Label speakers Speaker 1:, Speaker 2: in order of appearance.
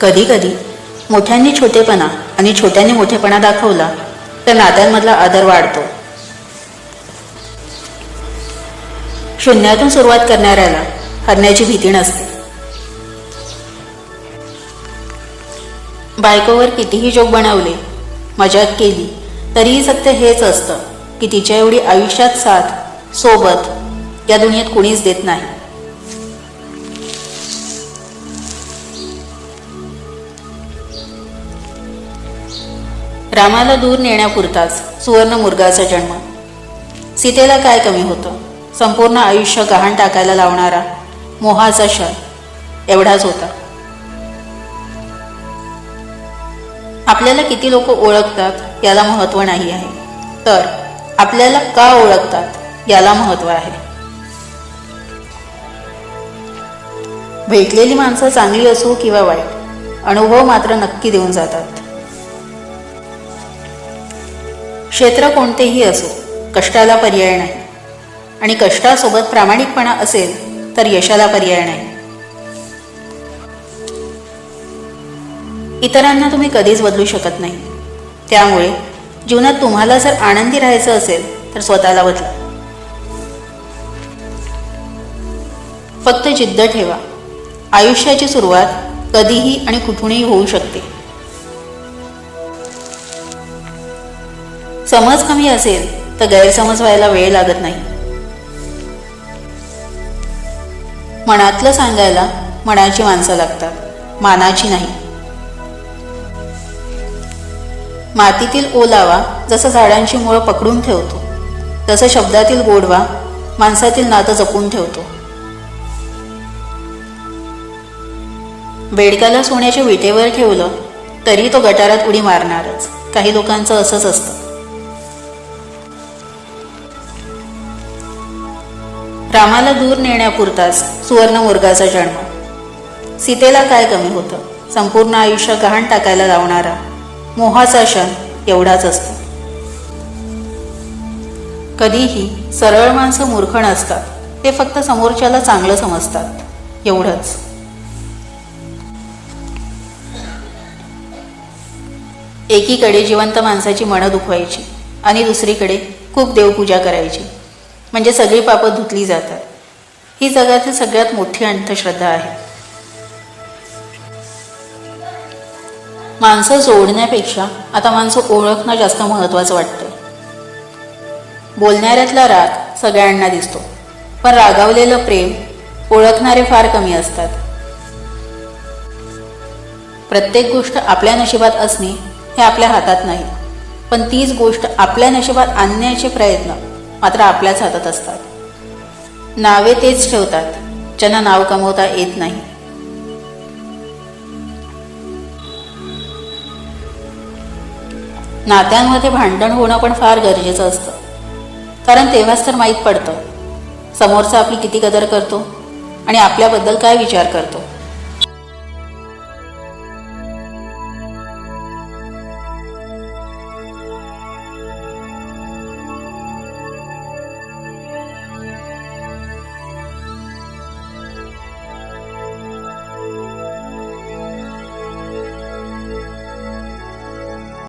Speaker 1: कधी कधी मोठ्यांनी छोटेपणा आणि छोट्यांनी मोठेपणा दाखवला तर नात्यांमधला आदर वाढतो. शून्यातून सुरुवात करणाऱ्याला हरण्याची भीती नसते. बायकोवर कितीही जोक बनवले, मजाक केली तरीही सत्य हेच असतं की तिच्या एवढी आयुष्यात साथ सोबत या दुनियेत कुणीच देत नाही. रामाला दूर नेण्यापुरताच सुवर्ण मुर्गाचा जन्म. सीतेला काय कमी होतं? संपूर्ण आयुष्य गहाण टाकायला लावणारा मोहाचा क्षण एवढाच होता. आपल्याला किती लोक ओळखतात याला महत्त्व नाही आहे, तर आपल्याला का ओळखतात याला महत्त्व आहे. भेटलेली माणसं चांगली असो किंवा वाईट, अनुभव मात्र नक्की देऊन जातात. क्षेत्र कोणतेही असो, कष्टाला पर्याय नाही, आणि कष्टासोबत प्रामाणिकपणा असेल तर यशाला पर्याय नाही. इतरांना तुम्ही कधीच बदलू शकत नाही, त्यामुळे जीवनात तुम्हाला जर आनंदी राहायचं असेल तर स्वतःला बदला. फक्त जिद्द ठेवा. आयुष्याची सुरुवात कधीही आणि कुठूनही होऊ शकते. समज कमी असेल तर गैरसमज व्हायला वेळ लागत नाही. मनातलं सांगायला मनाची माणसं लागतात, मानाची नाही. मातीतील ओलावा जसं झाडांची मुळं पकडून ठेवतो, तसं शब्दातील गोडवा माणसातील नातं जपून ठेवतो. बेडकाला सोन्याच्या विटेवर ठेवलं तरी तो गटारात उडी मारणारच. काही लोकांचं असंच असतं. रामाला दूर नेण्यापुरताच सुवर्ण मुर्गाचा जन्म. सीतेला काय कमी होतं? संपूर्ण आयुष्य गहाण टाकायला लावणारा मोहाचा क्षण एवढाच असतो. कधीही सरळ माणसं मूर्ख नसतात, ते फक्त समोरच्याला चांगलं समजतात, एवढंच. एकीकडे जिवंत माणसाची मनं दुखवायची आणि दुसरीकडे खूप देवपूजा करायची, म्हणजे सगळी पापं धुतली जातात. ही जगातील सगळ्यात मोठी अंधश्रद्धा आहे. माणसं जोडण्यापेक्षा आता माणसं ओळखणं जास्त महत्त्वाचं वाटतं. बोलणाऱ्यातला राग सगळ्यांना दिसतो, पण रागावलेलं प्रेम ओळखणारे फार कमी असतात. प्रत्येक गोष्ट आपल्या नशिबात असणे हे आपल्या हातात नाही, पण तीच गोष्ट आपल्या नशिबात आणण्याचे प्रयत्न मात्र आपल्याच हातात असतात. नावे तेच ठेवतात ज्यांना नाव कमवता येत नाही. नात्यांमध्ये भांडण होणं पण फार गरजेचं असतं, कारण तेव्हाच तर माहीत पडतं समोरचा आपली किती कदर करतो आणि आपल्याबद्दल काय विचार करतो.